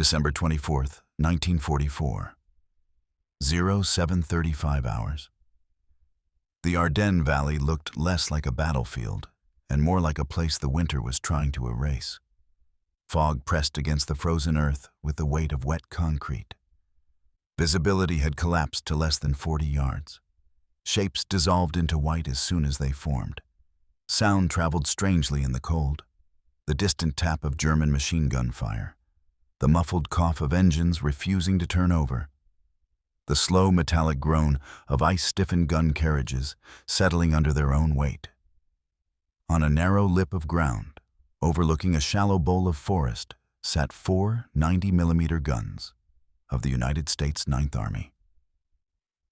December 24th, 1944. 0735 hours. The Ardennes Valley looked less like a battlefield and more like a place the winter was trying to erase. Fog pressed against the frozen earth with the weight of wet concrete. Visibility had collapsed to less than 40 yards. Shapes dissolved into white as soon as they formed. Sound traveled strangely in the cold. The distant tap of German machine gun fire. The muffled cough of engines refusing to turn over. The slow metallic groan of ice-stiffened gun carriages settling under their own weight. On a narrow lip of ground, overlooking a shallow bowl of forest, sat 4 90mm guns of the United States Ninth Army.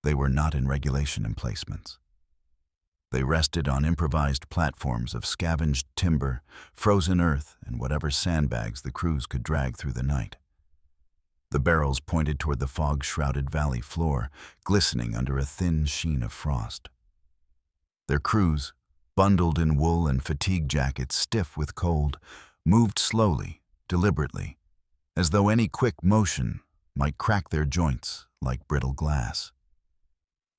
They were not in regulation emplacements. They rested on improvised platforms of scavenged timber, frozen earth, and whatever sandbags the crews could drag through the night. The barrels pointed toward the fog-shrouded valley floor, glistening under a thin sheen of frost. Their crews, bundled in wool and fatigue jackets stiff with cold, moved slowly, deliberately, as though any quick motion might crack their joints like brittle glass.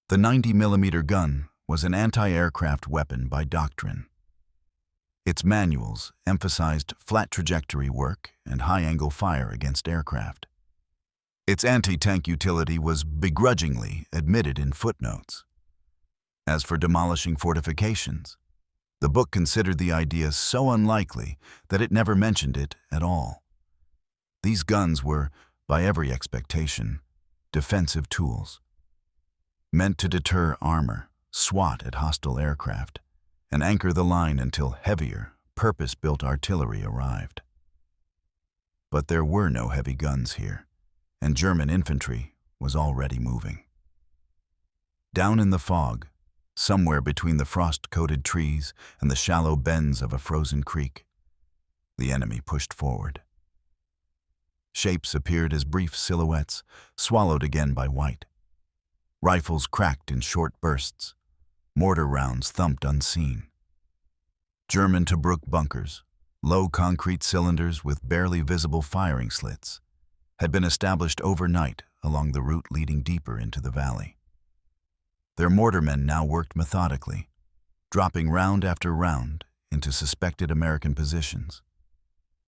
The 90mm gun was an anti-aircraft weapon by doctrine. Its manuals emphasized flat trajectory work and high-angle fire against aircraft. Its anti-tank utility was begrudgingly admitted in footnotes. As for demolishing fortifications, the book considered the idea so unlikely that it never mentioned it at all. These guns were, by every expectation, defensive tools, meant to deter armor, swat at hostile aircraft, and anchor the line until heavier, purpose-built artillery arrived. But there were no heavy guns here, and German infantry was already moving. Down in the fog, somewhere between the frost-coated trees and the shallow bends of a frozen creek, the enemy pushed forward. Shapes appeared as brief silhouettes, swallowed again by white. Rifles cracked in short bursts. Mortar rounds thumped unseen. German Tobruk bunkers, low concrete cylinders with barely visible firing slits, had been established overnight along the route leading deeper into the valley. Their mortarmen now worked methodically, dropping round after round into suspected American positions,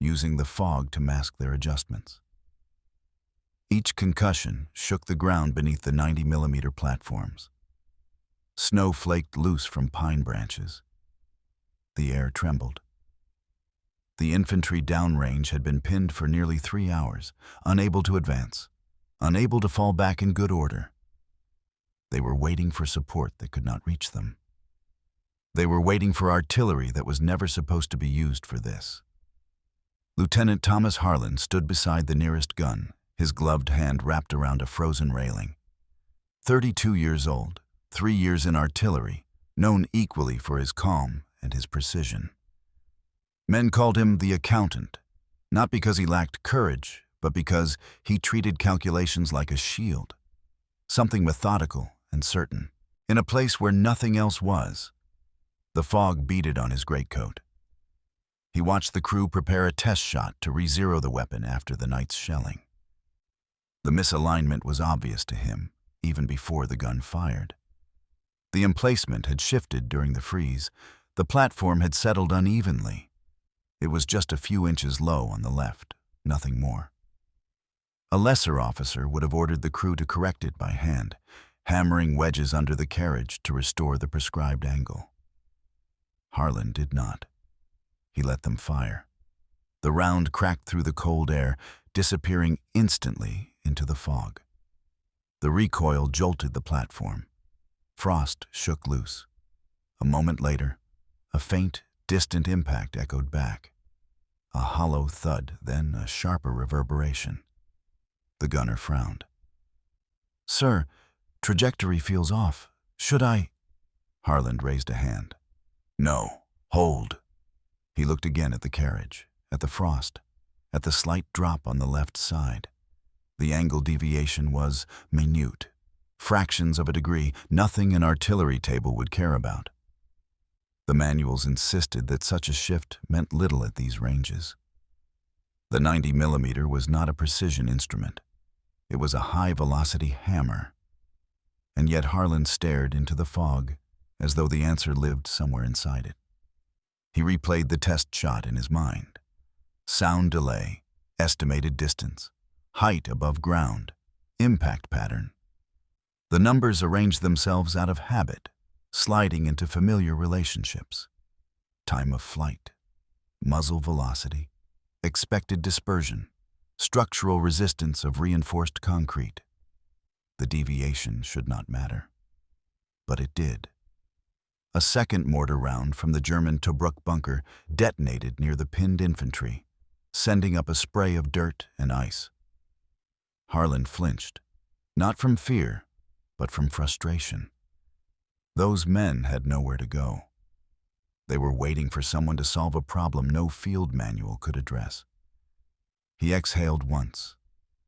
using the fog to mask their adjustments. Each concussion shook the ground beneath the 90mm platforms. Snow flaked loose from pine branches. The air trembled. The infantry downrange had been pinned for nearly 3 hours, unable to advance, unable to fall back in good order. They were waiting for support that could not reach them. They were waiting for artillery that was never supposed to be used for this. Lieutenant Thomas Harlan stood beside the nearest gun, his gloved hand wrapped around a frozen railing. 32 years old, 3 years in artillery, known equally for his calm and his precision. Men called him the accountant, not because he lacked courage, but because he treated calculations like a shield, something methodical and certain, in a place where nothing else was. The fog beaded on his greatcoat. He watched the crew prepare a test shot to re-zero the weapon after the night's shelling. The misalignment was obvious to him, even before the gun fired. The emplacement had shifted during the freeze. The platform had settled unevenly. It was just a few inches low on the left, nothing more. A lesser officer would have ordered the crew to correct it by hand, hammering wedges under the carriage to restore the prescribed angle. Harlan did not. He let them fire. The round cracked through the cold air, disappearing instantly into the fog. The recoil jolted the platform. Frost shook loose. A moment later, a faint, distant impact echoed back. A hollow thud, then a sharper reverberation. The gunner frowned. "Sir, trajectory feels off. Should I?" Harlan raised a hand. "No, hold." He looked again at the carriage, at the frost, at the slight drop on the left side. The angle deviation was minute. Fractions of a degree, nothing an artillery table would care about. The manuals insisted that such a shift meant little at these ranges. The 90mm was not a precision instrument. It was a high-velocity hammer. And yet Harlan stared into the fog as though the answer lived somewhere inside it. He replayed the test shot in his mind. Sound delay, estimated distance, height above ground, impact pattern. The numbers arranged themselves out of habit, sliding into familiar relationships. Time of flight, muzzle velocity, expected dispersion, structural resistance of reinforced concrete. The deviation should not matter. But it did. A second mortar round from the German Tobruk bunker detonated near the pinned infantry, sending up a spray of dirt and ice. Harlan flinched, not from fear, but from frustration. Those men had nowhere to go. They were waiting for someone to solve a problem no field manual could address. He exhaled once,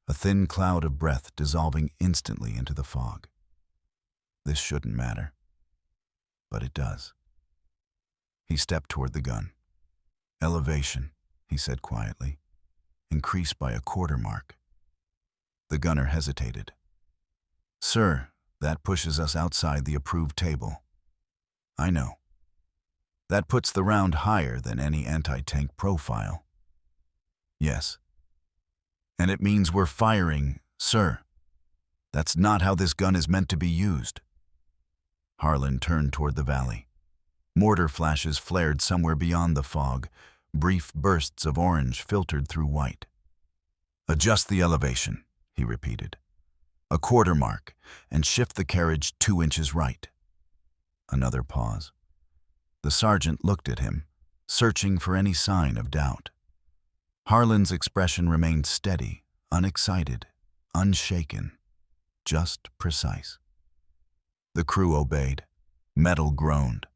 a thin cloud of breath dissolving instantly into the fog. This shouldn't matter. But it does. He stepped toward the gun. Elevation, he said quietly. Increase by a quarter mark. The gunner hesitated. Sir, that pushes us outside the approved table. I know. That puts the round higher than any anti-tank profile. Yes. And it means we're firing, sir. That's not how this gun is meant to be used. Harlan turned toward the valley. Mortar flashes flared somewhere beyond the fog. Brief bursts of orange filtered through white. Adjust the elevation, he repeated. A quarter mark, and shift the carriage 2 inches right. Another pause. The sergeant looked at him, searching for any sign of doubt. Harlan's expression remained steady, unexcited, unshaken, just precise. The crew obeyed. Metal groaned.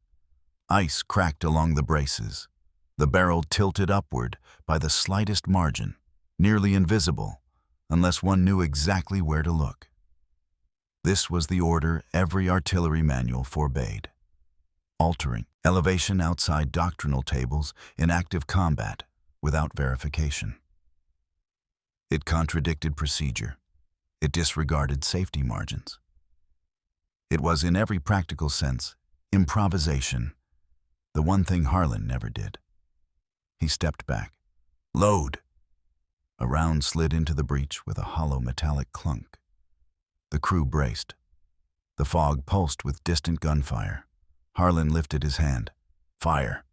Ice cracked along the braces. The barrel tilted upward by the slightest margin, nearly invisible, unless one knew exactly where to look. This was the order every artillery manual forbade. Altering elevation outside doctrinal tables in active combat without verification. It contradicted procedure. It disregarded safety margins. It was, in every practical sense, improvisation, the one thing Harlan never did. He stepped back. Load! A round slid into the breech with a hollow metallic clunk. The crew braced. The fog pulsed with distant gunfire. Harlan lifted his hand. Fire!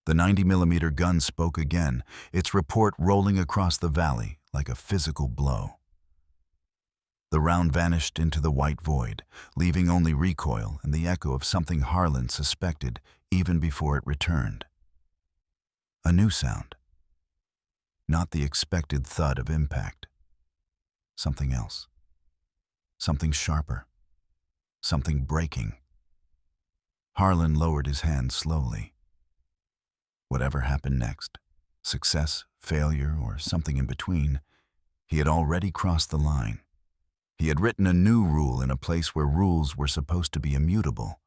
The 90mm gun spoke again, its report rolling across the valley like a physical blow. The round vanished into the white void, leaving only recoil and the echo of something Harlan suspected even before it returned. A new sound. Not the expected thud of impact. Something else. Something sharper. Something breaking. Harlan lowered his hand slowly. Whatever happened next, success, failure, or something in between, he had already crossed the line. He had written a new rule in a place where rules were supposed to be immutable,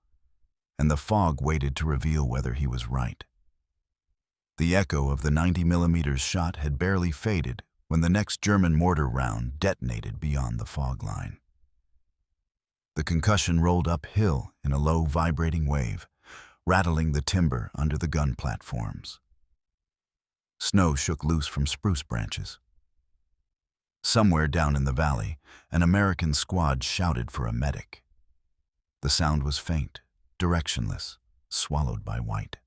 and the fog waited to reveal whether he was right. The echo of the 90mm shot had barely faded when the next German mortar round detonated beyond the fog line. The concussion rolled uphill in a low vibrating wave, rattling the timber under the gun platforms. Snow shook loose from spruce branches. Somewhere down in the valley, an American squad shouted for a medic. The sound was faint, directionless, swallowed by white.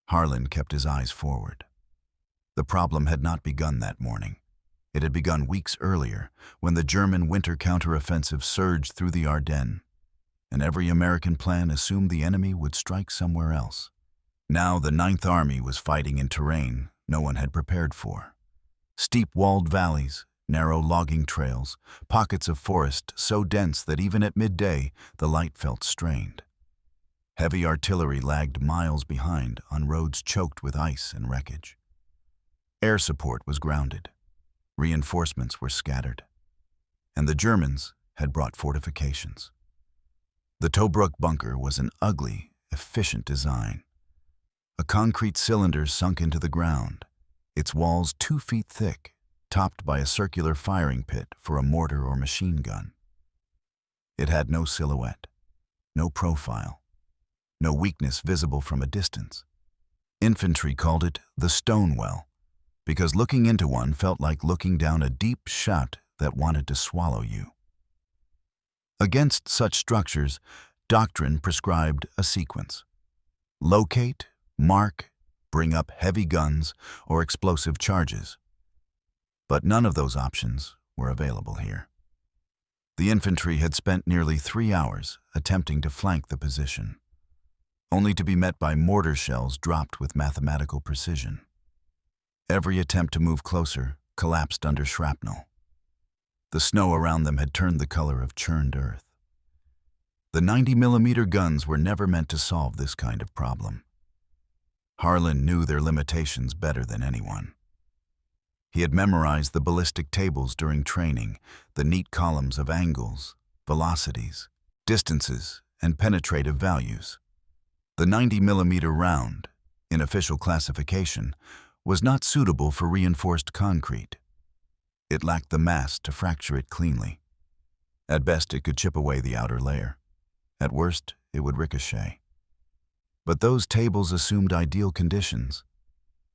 Harlan kept his eyes forward. The problem had not begun that morning. It had begun weeks earlier, when the German winter counteroffensive surged through the Ardennes, and every American plan assumed the enemy would strike somewhere else. Now the Ninth Army was fighting in terrain no one had prepared for. Steep walled valleys, narrow logging trails, pockets of forest so dense that even at midday the light felt strained. Heavy artillery lagged miles behind on roads choked with ice and wreckage. Air support was grounded. Reinforcements were scattered. And the Germans had brought fortifications. The Tobruk bunker was an ugly, efficient design. A concrete cylinder sunk into the ground, its walls 2 feet thick, topped by a circular firing pit for a mortar or machine gun. It had no silhouette, no profile, no weakness visible from a distance. Infantry called it the stone well, because looking into one felt like looking down a deep chute that wanted to swallow you. Against such structures, doctrine prescribed a sequence: locate, mark, bring up heavy guns or explosive charges. But none of those options were available here. The infantry had spent nearly 3 hours attempting to flank the position, only to be met by mortar shells dropped with mathematical precision. Every attempt to move closer collapsed under shrapnel. The snow around them had turned the color of churned earth. The 90mm guns were never meant to solve this kind of problem. Harlan knew their limitations better than anyone. He had memorized the ballistic tables during training, the neat columns of angles, velocities, distances, and penetrative values. The 90mm round, in official classification, was not suitable for reinforced concrete. It lacked the mass to fracture it cleanly. At best, it could chip away the outer layer. At worst, it would ricochet. But those tables assumed ideal conditions: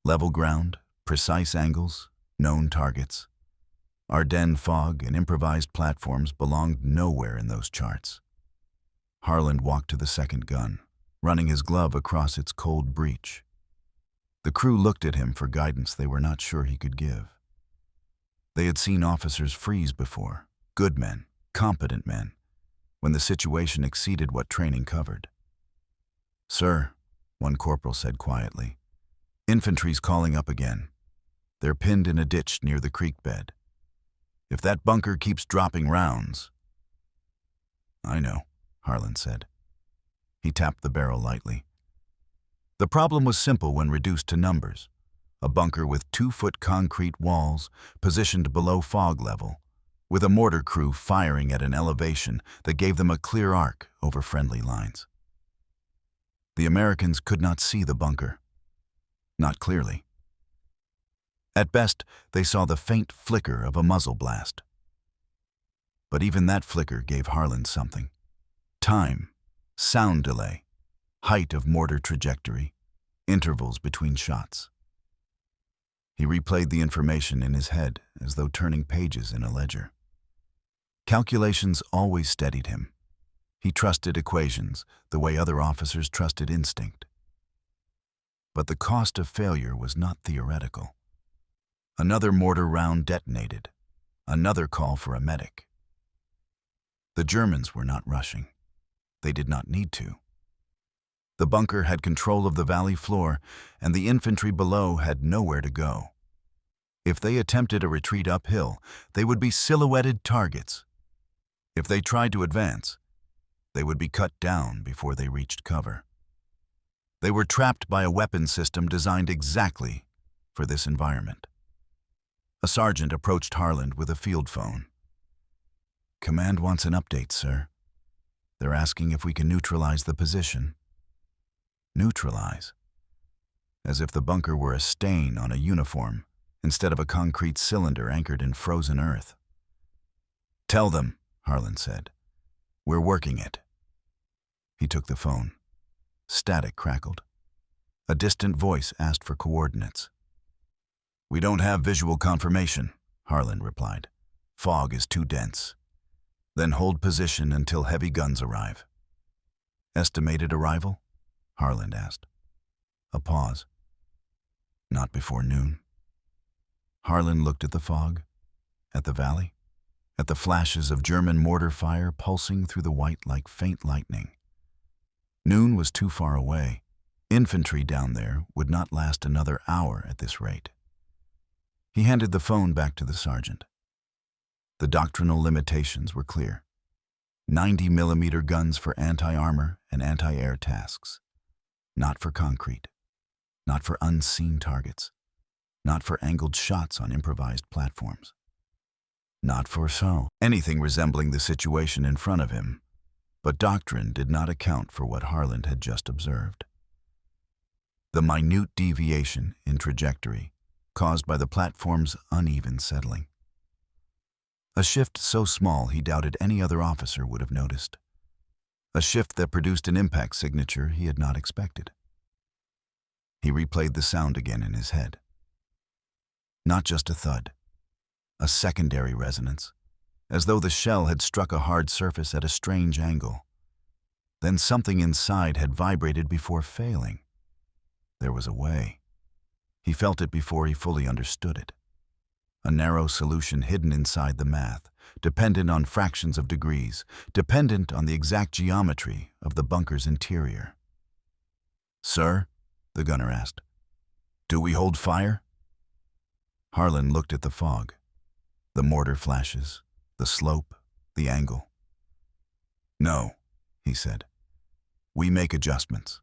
level ground, precise angles, known targets. Ardennes fog and improvised platforms belonged nowhere in those charts. Harlan walked to the second gun, running his glove across its cold breech. The crew looked at him for guidance they were not sure he could give. They had seen officers freeze before, good men, competent men, when the situation exceeded what training covered. "Sir," one corporal said quietly, "infantry's calling up again. They're pinned in a ditch near the creek bed. If that bunker keeps dropping rounds—" "I know," Harlan said. He tapped the barrel lightly. The problem was simple when reduced to numbers: a bunker with 2-foot concrete walls positioned below fog level, with a mortar crew firing at an elevation that gave them a clear arc over friendly lines. The Americans could not see the bunker. Not clearly. At best, they saw the faint flicker of a muzzle blast. But even that flicker gave Harlan something: time, sound delay, height of mortar trajectory, intervals between shots. He replayed the information in his head as though turning pages in a ledger. Calculations always steadied him. He trusted equations the way other officers trusted instinct. But the cost of failure was not theoretical. Another mortar round detonated, another call for a medic. The Germans were not rushing. They did not need to. The bunker had control of the valley floor, and the infantry below had nowhere to go. If they attempted a retreat uphill, they would be silhouetted targets. If they tried to advance, they would be cut down before they reached cover. They were trapped by a weapon system designed exactly for this environment. A sergeant approached Harlan with a field phone. "Command wants an update, sir. They're asking if we can neutralize the position." Neutralize? As if the bunker were a stain on a uniform instead of a concrete cylinder anchored in frozen earth. "Tell them," Harlan said. "We're working it." He took the phone. Static crackled. A distant voice asked for coordinates. "We don't have visual confirmation," Harlan replied. "Fog is too dense. Then hold position until heavy guns arrive." "Estimated arrival?" Harlan asked. A pause. "Not before noon." Harlan looked at the fog, at the valley, at the flashes of German mortar fire pulsing through the white like faint lightning. Noon was too far away. Infantry down there would not last another hour at this rate. He handed the phone back to the sergeant. The doctrinal limitations were clear. 90mm guns for anti-armor and anti-air tasks. Not for concrete. Not for unseen targets. Not for angled shots on improvised platforms. Not for anything resembling the situation in front of him. But doctrine did not account for what Harlan had just observed. The minute deviation in trajectory caused by the platform's uneven settling. A shift so small he doubted any other officer would have noticed. A shift that produced an impact signature he had not expected. He replayed the sound again in his head. Not just a thud, a secondary resonance, as though the shell had struck a hard surface at a strange angle. Then something inside had vibrated before failing. There was a way. He felt it before he fully understood it. A narrow solution hidden inside the math, dependent on fractions of degrees, dependent on the exact geometry of the bunker's interior. "Sir?" the gunner asked. "Do we hold fire?" Harlan looked at the fog, the mortar flashes, the slope, the angle. "No," he said. "We make adjustments."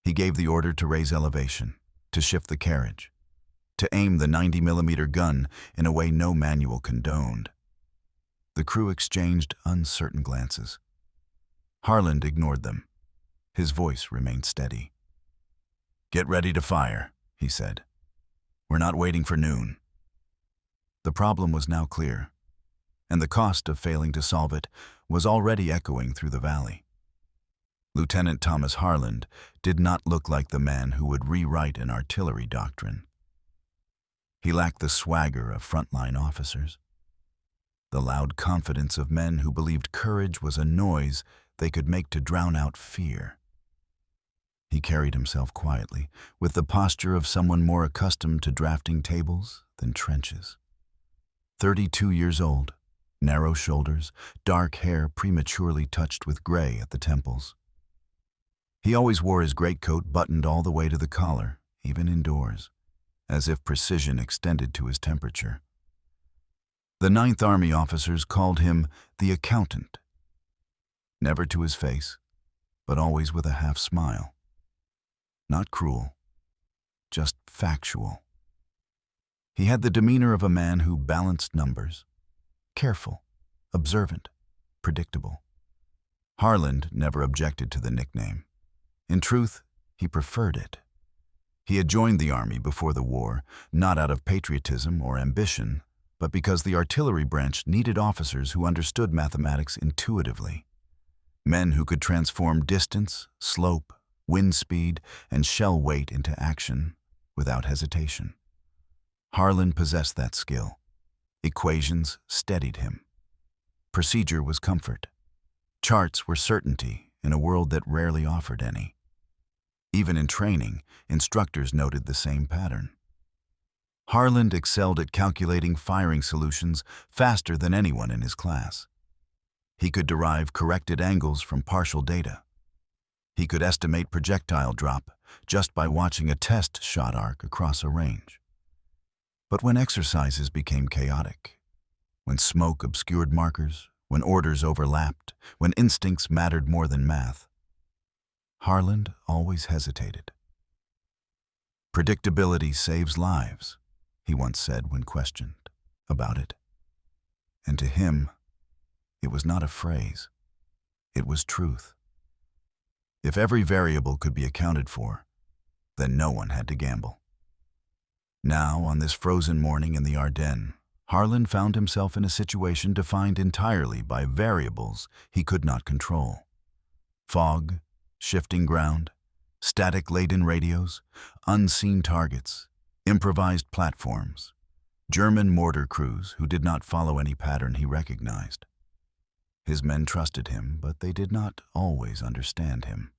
He gave the order to raise elevation, to shift the carriage, to aim the 90mm gun in a way no manual condoned. The crew exchanged uncertain glances. Harlan ignored them. His voice remained steady. "Get ready to fire," he said. "We're not waiting for noon." The problem was now clear, and the cost of failing to solve it was already echoing through the valley. Lieutenant Thomas Harlan did not look like the man who would rewrite an artillery doctrine. He lacked the swagger of frontline officers, the loud confidence of men who believed courage was a noise they could make to drown out fear. He carried himself quietly, with the posture of someone more accustomed to drafting tables than trenches. 32 years old, narrow shoulders, dark hair prematurely touched with gray at the temples. He always wore his greatcoat buttoned all the way to the collar, even indoors, as if precision extended to his temperature. The 9th Army officers called him the accountant. Never to his face, but always with a half smile. Not cruel, just factual. He had the demeanor of a man who balanced numbers, careful, observant, predictable. Harlan never objected to the nickname. In truth, he preferred it. He had joined the Army before the war, not out of patriotism or ambition, but because the artillery branch needed officers who understood mathematics intuitively. Men who could transform distance, slope, wind speed, and shell weight into action without hesitation. Harlan possessed that skill. Equations steadied him. Procedure was comfort. Charts were certainty in a world that rarely offered any. Even in training, instructors noted the same pattern. Harlan excelled at calculating firing solutions faster than anyone in his class. He could derive corrected angles from partial data. He could estimate projectile drop just by watching a test shot arc across a range. But when exercises became chaotic, when smoke obscured markers, when orders overlapped, when instincts mattered more than math, Harlan always hesitated. "Predictability saves lives," he once said when questioned about it. And to him, it was not a phrase. It was truth. If every variable could be accounted for, then no one had to gamble. Now, on this frozen morning in the Ardennes, Harlan found himself in a situation defined entirely by variables he could not control. Fog, shifting ground, static-laden radios, unseen targets, improvised platforms, German mortar crews who did not follow any pattern he recognized. His men trusted him, but they did not always understand him.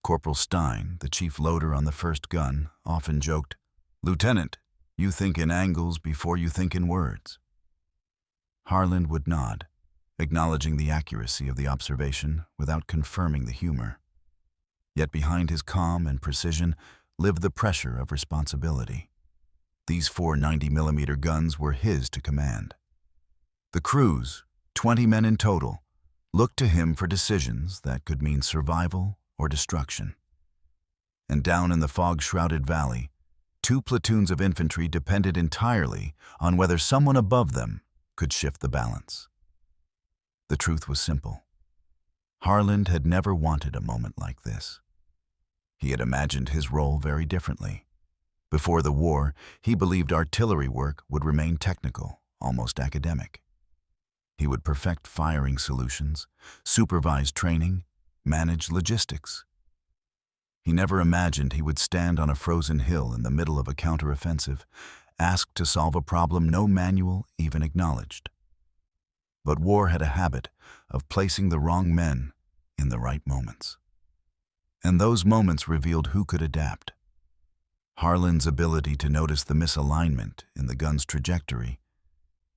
Corporal Stein, the chief loader on the first gun, often joked, "Lieutenant, you think in angles before you think in words." Harlan would nod, acknowledging the accuracy of the observation without confirming the humor. Yet behind his calm and precision lived the pressure of responsibility. These 4 90mm guns were his to command. The crews, 20 men in total, looked to him for decisions that could mean survival or destruction. And down in the fog-shrouded valley, 2 platoons of infantry depended entirely on whether someone above them could shift the balance. The truth was simple. Harlan had never wanted a moment like this. He had imagined his role very differently. Before the war, he believed artillery work would remain technical, almost academic. He would perfect firing solutions, supervise training, manage logistics. He never imagined he would stand on a frozen hill in the middle of a counteroffensive, asked to solve a problem no manual even acknowledged. But war had a habit of placing the wrong men in the right moments. And those moments revealed who could adapt. Harlan's ability to notice the misalignment in the gun's trajectory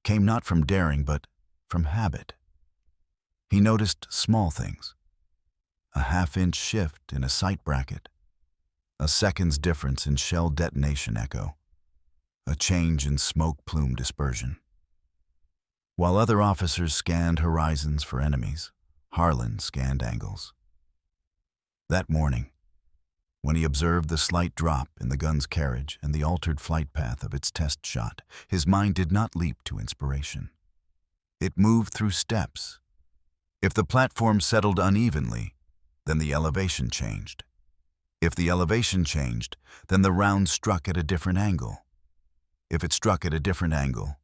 came not from daring but from habit. He noticed small things: a half-inch shift in a sight bracket, a second's difference in shell detonation echo, a change in smoke plume dispersion. While other officers scanned horizons for enemies, Harlan scanned angles. That morning, when he observed the slight drop in the gun's carriage and the altered flight path of its test shot, his mind did not leap to inspiration. It moved through steps. If the platform settled unevenly, then the elevation changed. If the elevation changed, then the round struck at a different angle. If it struck at a different angle,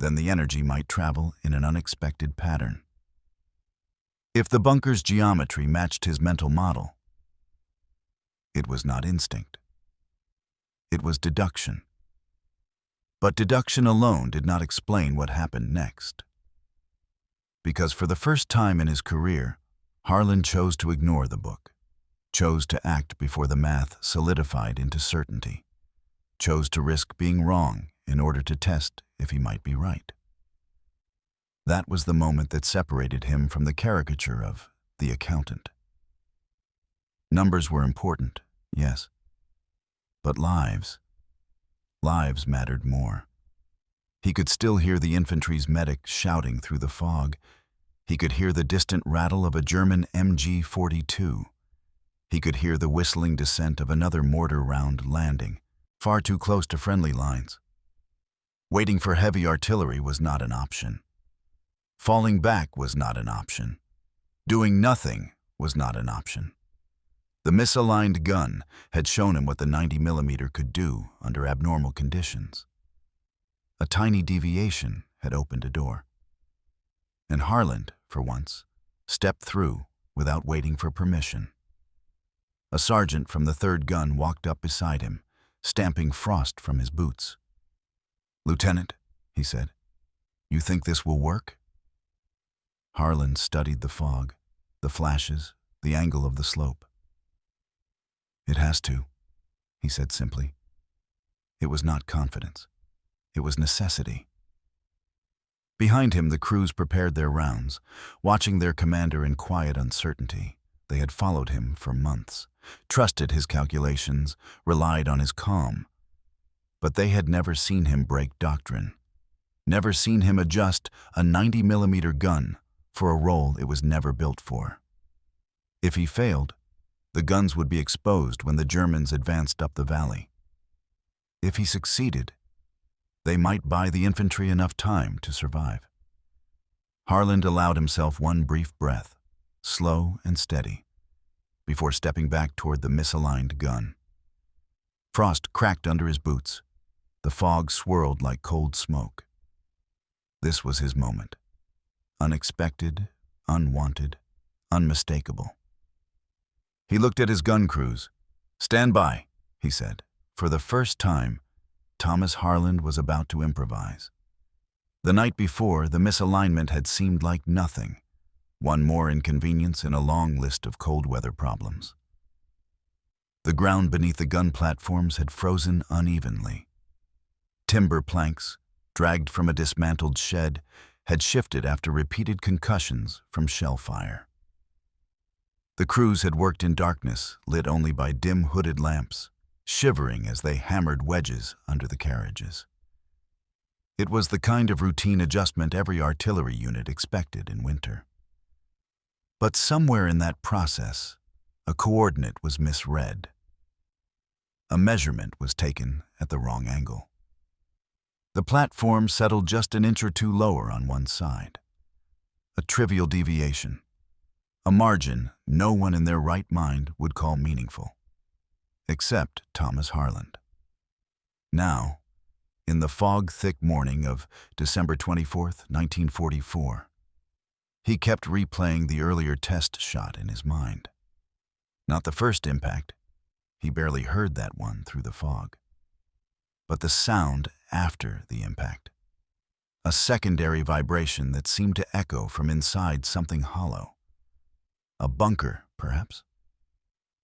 then the energy might travel in an unexpected pattern. If the bunker's geometry matched his mental model, it was not instinct. It was deduction. But deduction alone did not explain what happened next. Because for the first time in his career, Harlan chose to ignore the book, chose to act before the math solidified into certainty, chose to risk being wrong in order to test if he might be right. That was the moment that separated him from the caricature of the accountant. Numbers were important, yes, but lives mattered more. He could still hear the infantry's medic shouting through the fog. He could hear the distant rattle of a German MG-42. He could hear the whistling descent of another mortar round landing, far too close to friendly lines. Waiting for heavy artillery was not an option. Falling back was not an option. Doing nothing was not an option. The misaligned gun had shown him what the 90mm could do under abnormal conditions. A tiny deviation had opened a door. And Harlan, for once, stepped through without waiting for permission. A sergeant from the third gun walked up beside him, stamping frost from his boots. "Lieutenant," he said, "you think this will work?" Harlan studied the fog, the flashes, the angle of the slope. "It has to," he said simply. It was not confidence. It was necessity. Behind him, the crews prepared their rounds, watching their commander in quiet uncertainty. They had followed him for months, trusted his calculations, relied on his calm. But they had never seen him break doctrine, never seen him adjust a 90mm gun for a role it was never built for. If he failed, the guns would be exposed when the Germans advanced up the valley. If he succeeded, they might buy the infantry enough time to survive. Harlan allowed himself one brief breath, slow and steady, before stepping back toward the misaligned gun. Frost cracked under his boots. The fog swirled like cold smoke. This was his moment. Unexpected, unwanted, unmistakable. He looked at his gun crews. "Stand by," he said. For the first time, Thomas Harlan was about to improvise. The night before, the misalignment had seemed like nothing, one more inconvenience in a long list of cold weather problems. The ground beneath the gun platforms had frozen unevenly. Timber planks, dragged from a dismantled shed, had shifted after repeated concussions from shell fire. The crews had worked in darkness, lit only by dim hooded lamps, shivering as they hammered wedges under the carriages. It was the kind of routine adjustment every artillery unit expected in winter. But somewhere in that process, a coordinate was misread. A measurement was taken at the wrong angle. The platform settled just an inch or two lower on one side. A trivial deviation. A margin no one in their right mind would call meaningful. Except Thomas Harlan. Now, in the fog-thick morning of December 24th, 1944, he kept replaying the earlier test shot in his mind. Not the first impact. He barely heard that one through the fog. But the sound after the impact. A secondary vibration that seemed to echo from inside something hollow. A bunker, perhaps?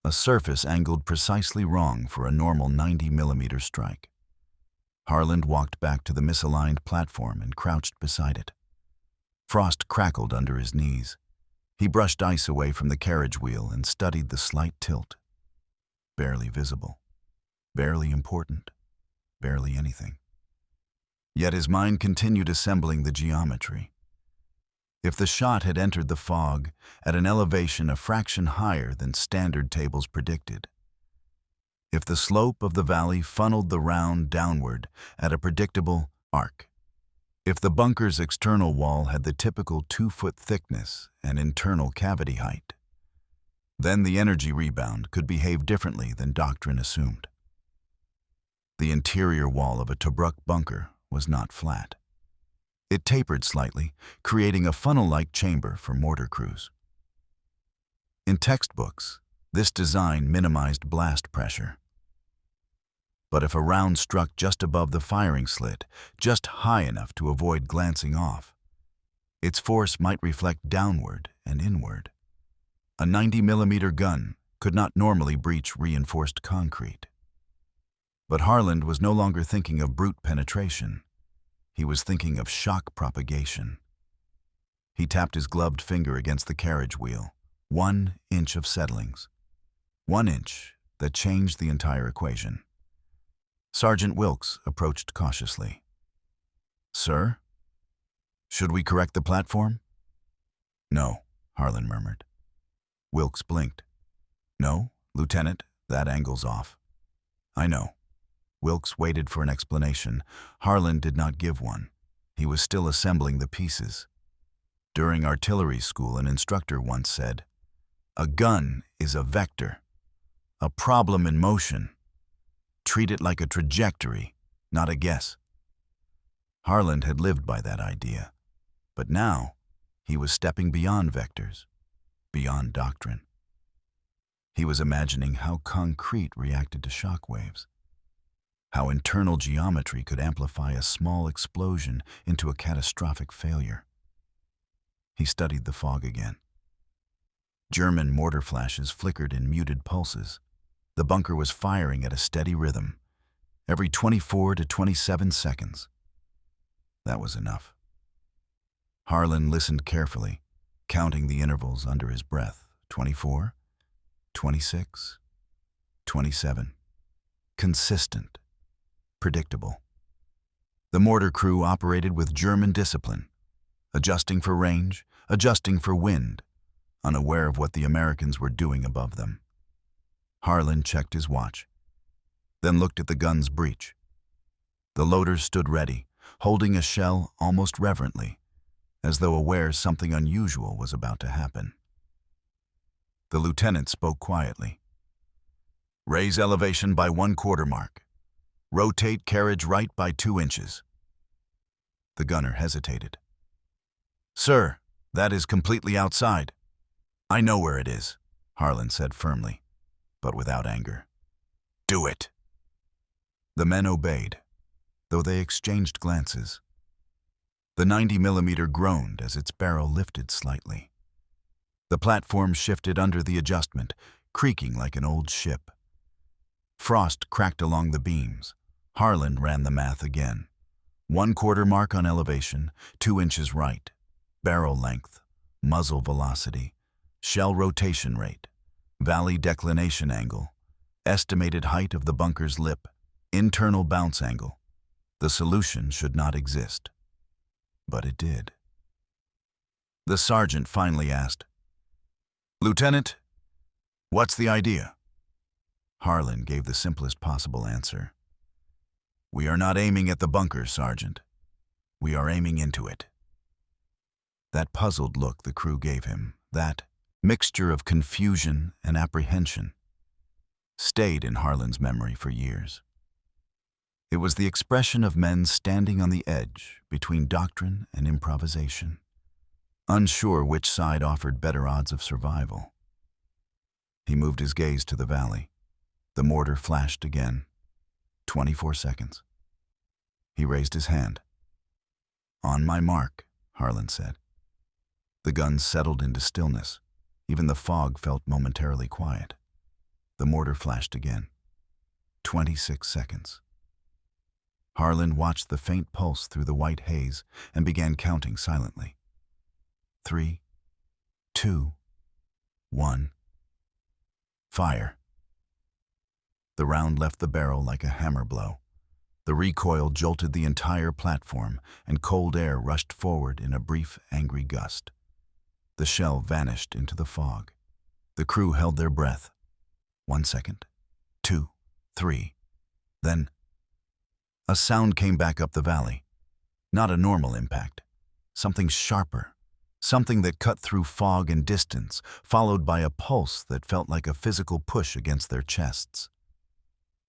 A surface angled precisely wrong for a normal 90mm strike. Harland walked back to the misaligned platform and crouched beside it. Frost crackled under his knees. He brushed ice away from the carriage wheel and studied the slight tilt. Barely visible. Barely important. Barely anything. Yet his mind continued assembling the geometry. If the shot had entered the fog at an elevation a fraction higher than standard tables predicted, if the slope of the valley funneled the round downward at a predictable arc, if the bunker's external wall had the typical 2-foot thickness and internal cavity height, then the energy rebound could behave differently than doctrine assumed. The interior wall of a Tobruk bunker was not flat. It tapered slightly, creating a funnel-like chamber for mortar crews. In textbooks, this design minimized blast pressure. But if a round struck just above the firing slit, just high enough to avoid glancing off, its force might reflect downward and inward. A 90mm gun could not normally breach reinforced concrete. But Harland was no longer thinking of brute penetration. He was thinking of shock propagation. He tapped his gloved finger against the carriage wheel. 1 inch of settlings. 1 inch that changed the entire equation. Sergeant Wilkes approached cautiously. "Sir? Should we correct the platform?" "No," Harlan murmured. Wilkes blinked. "No, Lieutenant, that angle's off." "I know." Wilkes waited for an explanation. Harlan did not give one. He was still assembling the pieces. During artillery school, an instructor once said, "A gun is a vector, a problem in motion. Treat it like a trajectory, not a guess." Harland had lived by that idea, but now he was stepping beyond vectors, beyond doctrine. He was imagining how concrete reacted to shock waves, how internal geometry could amplify a small explosion into a catastrophic failure. He studied the fog again. German mortar flashes flickered in muted pulses. The bunker was firing at a steady rhythm, every 24 to 27 seconds. That was enough. Harlan listened carefully, counting the intervals under his breath. 24, 26, 27. Consistent. Predictable. The mortar crew operated with German discipline, adjusting for range, adjusting for wind, unaware of what the Americans were doing above them. Harlan checked his watch, then looked at the gun's breech. The loaders stood ready, holding a shell almost reverently, as though aware something unusual was about to happen. The lieutenant spoke quietly. "Raise elevation by 1/4 mark. Rotate carriage right by 2 inches. The gunner hesitated. "Sir, that is completely outside." "I know where it is," Harlan said firmly, but without anger. "Do it." The men obeyed, though they exchanged glances. The 90mm groaned as its barrel lifted slightly. The platform shifted under the adjustment, creaking like an old ship. Frost cracked along the beams. Harlan ran the math again. 1/4 mark on elevation, 2 inches right. Barrel length, muzzle velocity, shell rotation rate, valley declination angle, estimated height of the bunker's lip, internal bounce angle. The solution should not exist. But it did. The sergeant finally asked, "Lieutenant, what's the idea?" Harlan gave the simplest possible answer. "We are not aiming at the bunker, Sergeant. We are aiming into it." That puzzled look the crew gave him, that mixture of confusion and apprehension, stayed in Harlan's memory for years. It was the expression of men standing on the edge between doctrine and improvisation, unsure which side offered better odds of survival. He moved his gaze to the valley. The mortar flashed again. 24 seconds. He raised his hand. "On my mark," Harlan said. The guns settled into stillness. Even the fog felt momentarily quiet. The mortar flashed again. 26 seconds. Harlan watched the faint pulse through the white haze and began counting silently. 3, 2, 1. Fire. The round left the barrel like a hammer blow. The recoil jolted the entire platform, and cold air rushed forward in a brief, angry gust. The shell vanished into the fog. The crew held their breath. 1 second, 2, 3. Then a sound came back up the valley. Not a normal impact. Something sharper. Something that cut through fog and distance, followed by a pulse that felt like a physical push against their chests.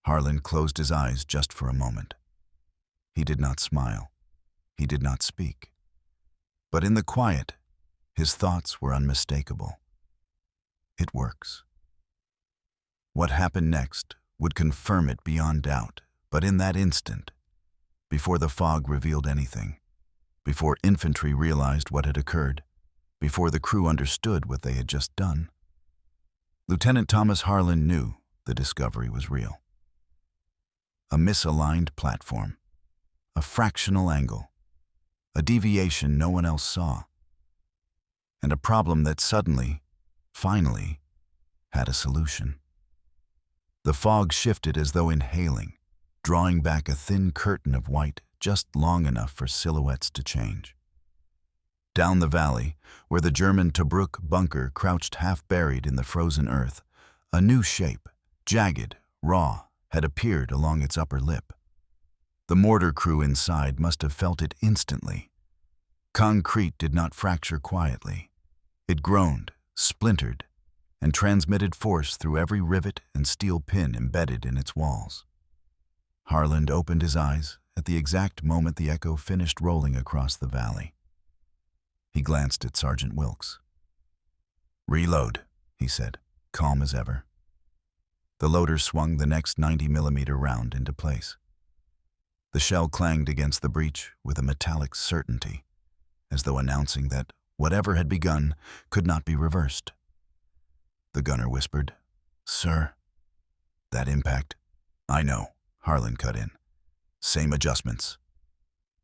Harlan closed his eyes just for a moment. He did not smile. He did not speak. But in the quiet, his thoughts were unmistakable. It works. What happened next would confirm it beyond doubt, but in that instant, before the fog revealed anything, before infantry realized what had occurred, before the crew understood what they had just done, Lieutenant Thomas Harlan knew the discovery was real. A misaligned platform, a fractional angle, a deviation no one else saw, and a problem that suddenly, finally, had a solution. The fog shifted as though inhaling, drawing back a thin curtain of white just long enough for silhouettes to change. Down the valley, where the German Tobruk bunker crouched half-buried in the frozen earth, a new shape, jagged, raw, had appeared along its upper lip. The mortar crew inside must have felt it instantly. Concrete did not fracture quietly. It groaned, splintered, and transmitted force through every rivet and steel pin embedded in its walls. Harlan opened his eyes at the exact moment the echo finished rolling across the valley. He glanced at Sergeant Wilkes. "Reload," he said, calm as ever. The loader swung the next 90mm round into place. The shell clanged against the breech with a metallic certainty, as though announcing that whatever had begun could not be reversed. The gunner whispered, "Sir, that impact—" "I know," Harlan cut in. "Same adjustments.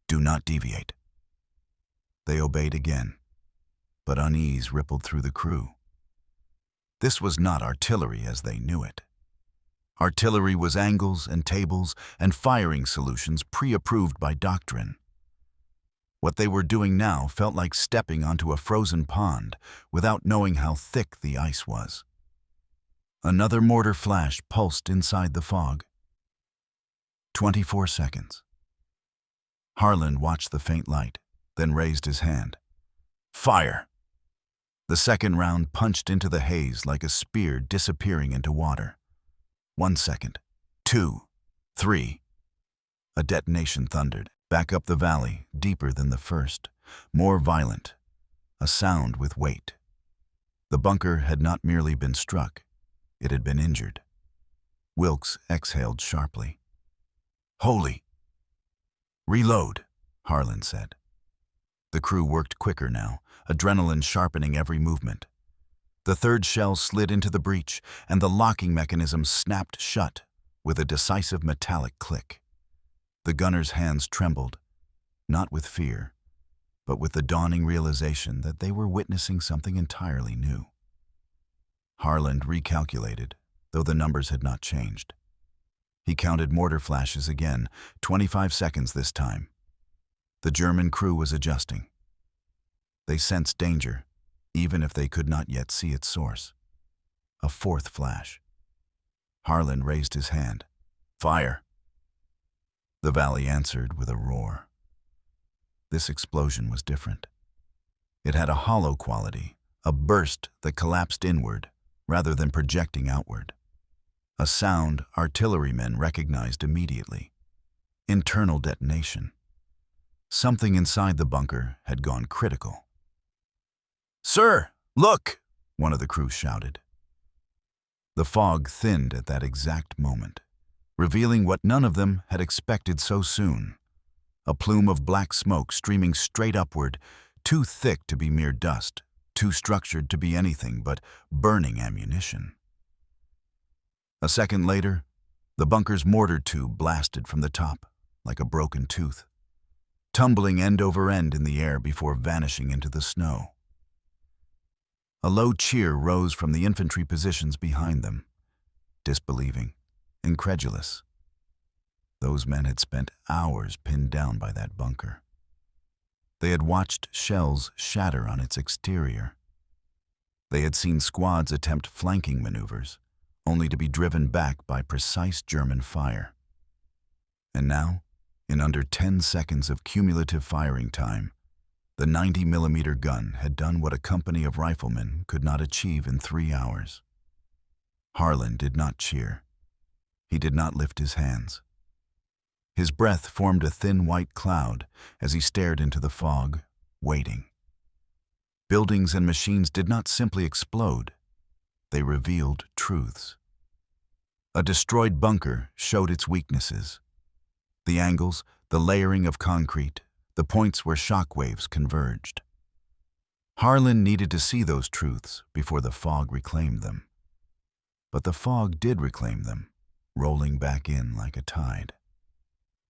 Do not deviate." They obeyed again, but unease rippled through the crew. This was not artillery as they knew it. Artillery was angles and tables and firing solutions pre-approved by doctrine. What they were doing now felt like stepping onto a frozen pond without knowing how thick the ice was. Another mortar flash pulsed inside the fog. 24 seconds. Harlan watched the faint light, then raised his hand. "Fire!" The second round punched into the haze like a spear disappearing into water. 1 second. 2, 3. A detonation thundered, back up the valley, deeper than the first, more violent, a sound with weight. The bunker had not merely been struck, it had been injured. Wilkes exhaled sharply. "Holy!" "Reload," Harlan said. The crew worked quicker now, adrenaline sharpening every movement. The third shell slid into the breech, and the locking mechanism snapped shut with a decisive metallic click. The gunner's hands trembled, not with fear, but with the dawning realization that they were witnessing something entirely new. Harlan recalculated, though the numbers had not changed. He counted mortar flashes again, 25 seconds this time. The German crew was adjusting. They sensed danger, even if they could not yet see its source. A fourth flash. Harlan raised his hand. "Fire!" The valley answered with a roar. This explosion was different. It had a hollow quality, a burst that collapsed inward rather than projecting outward. A sound artillerymen recognized immediately. Internal detonation. Something inside the bunker had gone critical. "Sir, look!" one of the crew shouted. The fog thinned at that exact moment, revealing what none of them had expected so soon. A plume of black smoke streaming straight upward, too thick to be mere dust, too structured to be anything but burning ammunition. A second later, the bunker's mortar tube blasted from the top like a broken tooth, tumbling end over end in the air before vanishing into the snow. A low cheer rose from the infantry positions behind them, disbelieving, incredulous. Those men had spent hours pinned down by that bunker. They had watched shells shatter on its exterior. They had seen squads attempt flanking maneuvers, only to be driven back by precise German fire. And now, in under 10 seconds of cumulative firing time, the 90mm gun had done what a company of riflemen could not achieve in 3 hours. Harlan did not cheer. He did not lift his hands. His breath formed a thin white cloud as he stared into the fog, waiting. Buildings and machines did not simply explode. They revealed truths. A destroyed bunker showed its weaknesses. The angles, the layering of concrete, the points where shock waves converged. Harlan needed to see those truths before the fog reclaimed them. But the fog did reclaim them, rolling back in like a tide.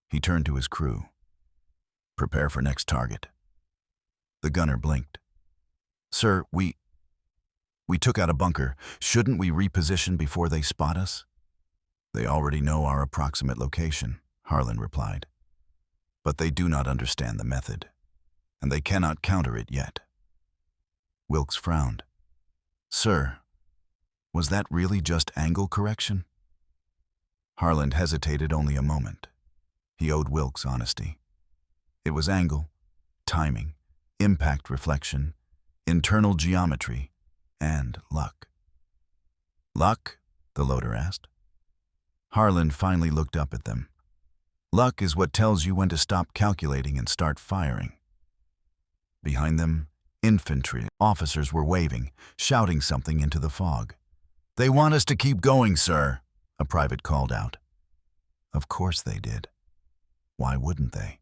He turned to his crew. "Prepare for next target." The gunner blinked. "Sir, we took out a bunker. Shouldn't we reposition before they spot us?" "They already know our approximate location," Harlan replied. "But they do not understand the method, and they cannot counter it yet." Wilkes frowned. "Sir, was that really just angle correction?" Harlan hesitated only a moment. He owed Wilkes honesty. It was angle, timing, impact reflection, internal geometry, and luck. "Luck?" the loader asked. Harlan finally looked up at them. "Luck is what tells you when to stop calculating and start firing." Behind them, infantry officers were waving, shouting something into the fog. "They want us to keep going, sir," a private called out. Of course they did. Why wouldn't they?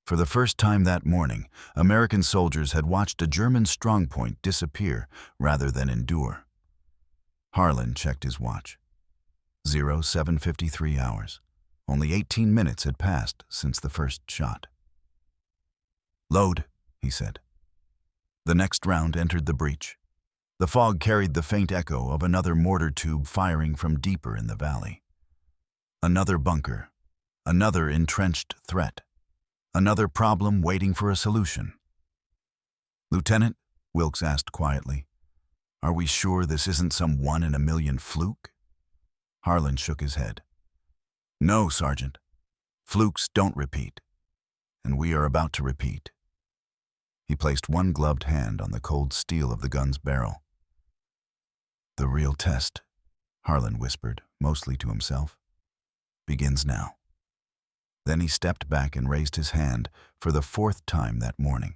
For the first time that morning, American soldiers had watched a German strongpoint disappear rather than endure. Harlan checked his watch. 07:53 hours. Only 18 minutes had passed since the first shot. "Load," he said. The next round entered the breach. The fog carried the faint echo of another mortar tube firing from deeper in the valley. Another bunker. Another entrenched threat. Another problem waiting for a solution. "Lieutenant," Wilkes asked quietly, "are we sure this isn't some 1-in-a-million fluke?" Harlan shook his head. "No, Sergeant. Flukes don't repeat. And we are about to repeat." He placed one gloved hand on the cold steel of the gun's barrel. "The real test," Harlan whispered, mostly to himself, "begins now." Then he stepped back and raised his hand for the 4th time that morning.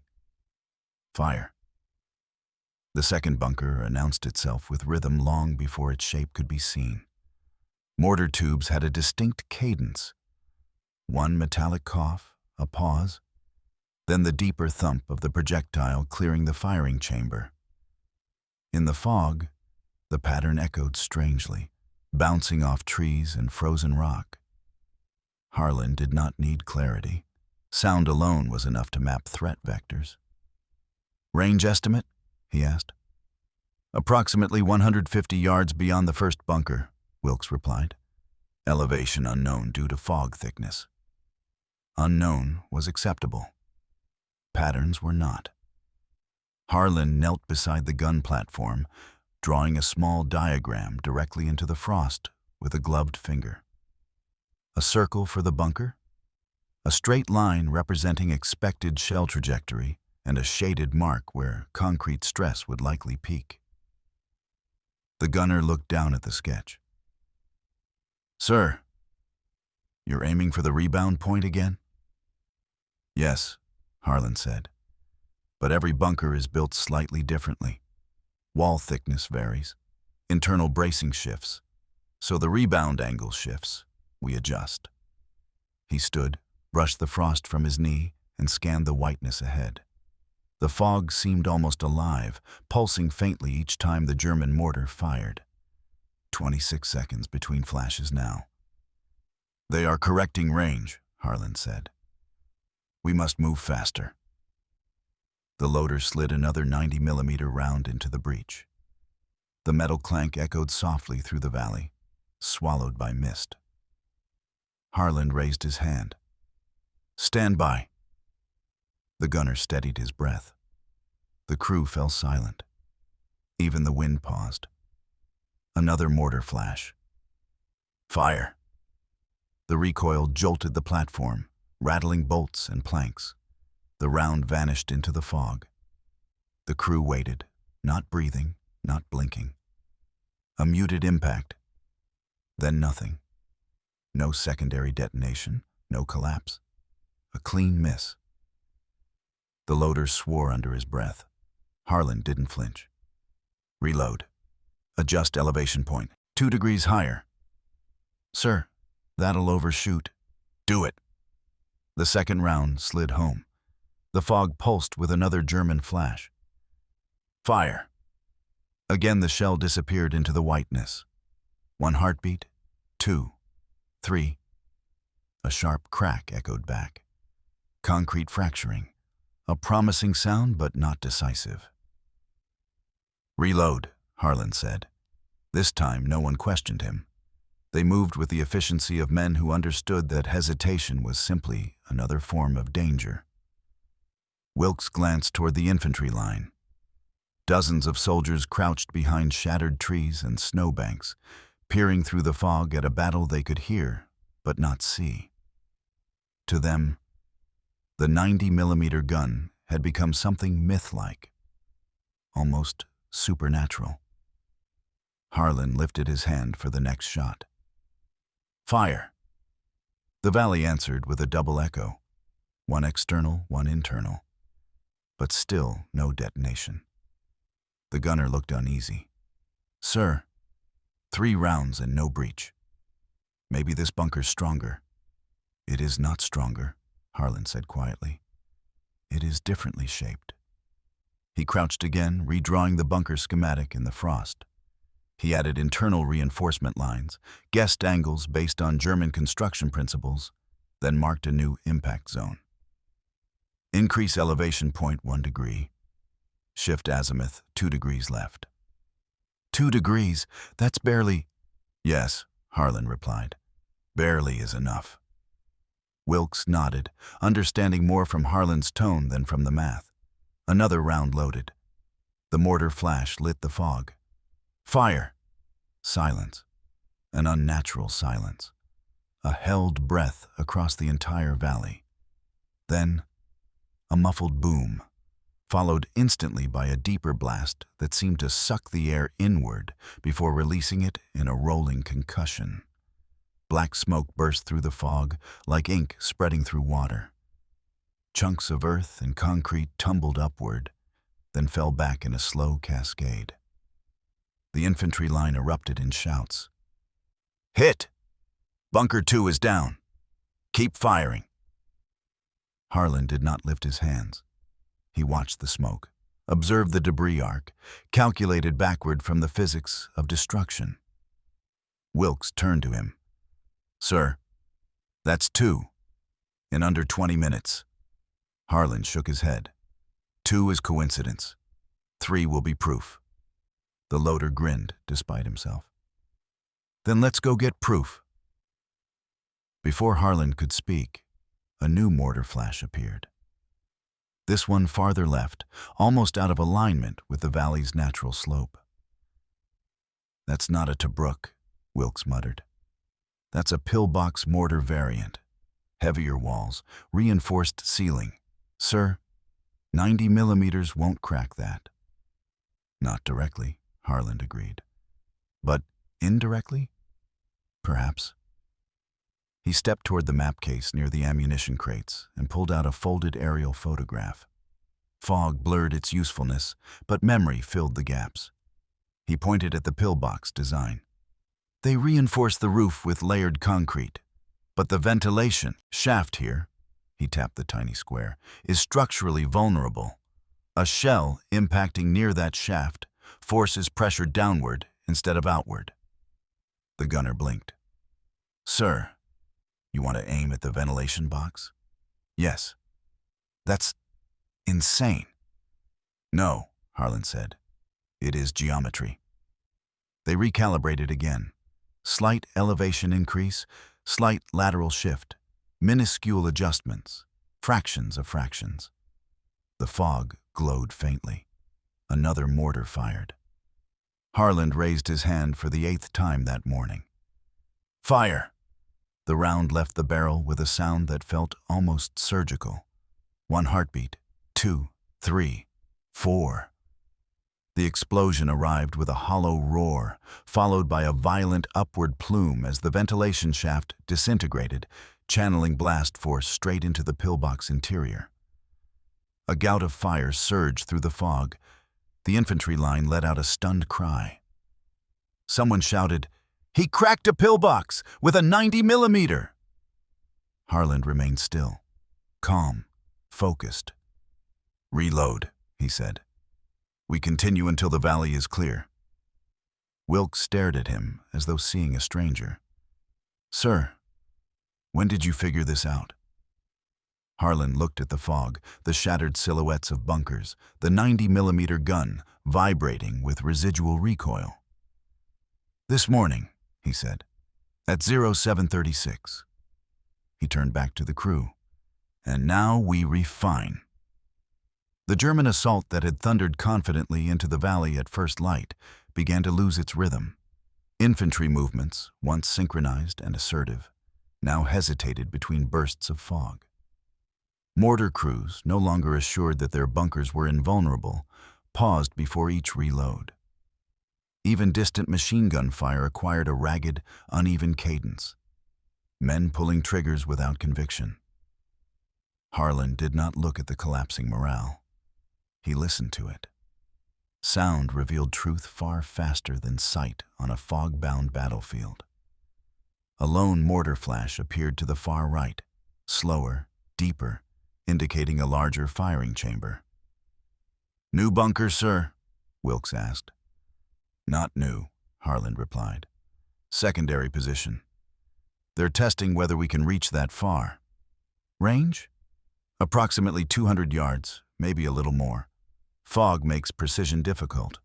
"Fire." The second bunker announced itself with rhythm long before its shape could be seen. Mortar tubes had a distinct cadence. One metallic cough, a pause, then the deeper thump of the projectile clearing the firing chamber. In the fog, the pattern echoed strangely, bouncing off trees and frozen rock. Harlan did not need clarity. Sound alone was enough to map threat vectors. "Range estimate?" he asked. "Approximately 150 yards beyond the first bunker," Wilkes replied. "Elevation unknown due to fog thickness." Unknown was acceptable. Patterns were not. Harlan knelt beside the gun platform, drawing a small diagram directly into the frost with a gloved finger. A circle for the bunker, a straight line representing expected shell trajectory, and a shaded mark where concrete stress would likely peak. The gunner looked down at the sketch. "Sir, You're aiming for the rebound point again? Yes, Harlan said. But every bunker is built slightly differently. Wall thickness varies. Internal bracing shifts. So the rebound angle shifts. We adjust. He stood, brushed the frost from his knee, and scanned the whiteness ahead. The fog seemed almost alive, pulsing faintly each time the German mortar fired. 26 seconds between flashes now. They are correcting range, Harlan said. We must move faster. The loader slid another 90mm round into the breach. The metal clank echoed softly through the valley, swallowed by mist. Harlan raised his hand. Stand by. The gunner steadied his breath. The crew fell silent. Even the wind paused. Another mortar flash. Fire. The recoil jolted the platform, rattling bolts and planks. The round vanished into the fog. The crew waited, not breathing, not blinking. A muted impact. Then nothing. No secondary detonation, no collapse. A clean miss. The loader swore under his breath. Harlan didn't flinch. Reload. Adjust elevation point. 2 degrees higher. Sir, that'll overshoot. Do it. The second round slid home. The fog pulsed with another German flash. Fire. Again the shell disappeared into the whiteness. 1 heartbeat, 2, 3. A sharp crack echoed back. Concrete fracturing. A promising sound, but not decisive. Reload, Harlan said. This time no one questioned him. They moved with the efficiency of men who understood that hesitation was simply another form of danger. Wilkes glanced toward the infantry line. Dozens of soldiers crouched behind shattered trees and snowbanks, peering through the fog at a battle they could hear but not see. To them, the 90mm gun had become something myth-like, almost supernatural. Harlan lifted his hand for the next shot. Fire! The valley answered with a double echo, one external, one internal, but still no detonation. The gunner looked uneasy. Sir, 3 rounds and no breach. Maybe this bunker's stronger. It is not stronger, Harlan said quietly. It is differently shaped. He crouched again, redrawing the bunker schematic in the frost. He added internal reinforcement lines, guessed angles based on German construction principles, then marked a new impact zone. Increase elevation point 1 degree. Shift azimuth 2 degrees left. 2 degrees? That's barely... Yes, Harlan replied. Barely is enough. Wilkes nodded, understanding more from Harlan's tone than from the math. Another round loaded. The mortar flash lit the fog. Fire! Silence. An unnatural silence. A held breath across the entire valley. Then, a muffled boom, followed instantly by a deeper blast that seemed to suck the air inward before releasing it in a rolling concussion. Black smoke burst through the fog, like ink spreading through water. Chunks of earth and concrete tumbled upward, then fell back in a slow cascade. The infantry line erupted in shouts. Hit! Bunker 2 is down. Keep firing. Harlan did not lift his hands. He watched the smoke, observed the debris arc, calculated backward from the physics of destruction. Wilkes turned to him. Sir, that's 2. In under 20 minutes. Harlan shook his head. 2 is coincidence. 3 will be proof. The loader grinned despite himself. Then let's go get proof. Before Harlan could speak, a new mortar flash appeared. This one farther left, almost out of alignment with the valley's natural slope. That's not a Tobruk, Wilkes muttered. That's a pillbox mortar variant. Heavier walls, reinforced ceiling. Sir, 90mm won't crack that. Not directly, Harlan agreed. But indirectly? Perhaps. He stepped toward the map case near the ammunition crates and pulled out a folded aerial photograph. Fog blurred its usefulness, but memory filled the gaps. He pointed at the pillbox design. They reinforce the roof with layered concrete, but the ventilation shaft here, he tapped the tiny square, is structurally vulnerable. A shell impacting near that shaft forces pressure downward instead of outward. The gunner blinked. Sir, you want to aim at the ventilation box? Yes. That's insane. No, Harlan said. It is geometry. They recalibrated again. Slight elevation increase, slight lateral shift, minuscule adjustments, fractions of fractions. The fog glowed faintly. Another mortar fired. Harlan raised his hand for the 8th time that morning. Fire! The round left the barrel with a sound that felt almost surgical. 1 heartbeat, 2, 3, 4. The explosion arrived with a hollow roar, followed by a violent upward plume as the ventilation shaft disintegrated, channeling blast force straight into the pillbox interior. A gout of fire surged through the fog. The infantry line let out a stunned cry. Someone shouted, "He cracked a pillbox with a 90mm!" Harlan remained still, calm, focused. "Reload," he said. "We continue until the valley is clear." Wilkes stared at him as though seeing a stranger. "Sir, when did you figure this out?" Harlan looked at the fog, the shattered silhouettes of bunkers, the 90mm gun vibrating with residual recoil. "This morning," he said, "at 0736. He turned back to the crew. "And now we refine." The German assault that had thundered confidently into the valley at first light began to lose its rhythm. Infantry movements, once synchronized and assertive, now hesitated between bursts of fog. Mortar crews, no longer assured that their bunkers were invulnerable, paused before each reload. Even distant machine gun fire acquired a ragged, uneven cadence. Men pulling triggers without conviction. Harlan did not look at the collapsing morale. He listened to it. Sound revealed truth far faster than sight on a fog-bound battlefield. A lone mortar flash appeared to the far right, slower, deeper, indicating a larger firing chamber. "New bunker, sir?" Wilkes asked. "Not new," Harlan replied. "Secondary position. They're testing whether we can reach that far." "Range?" "Approximately 200 yards, maybe a little more. Fog makes precision difficult."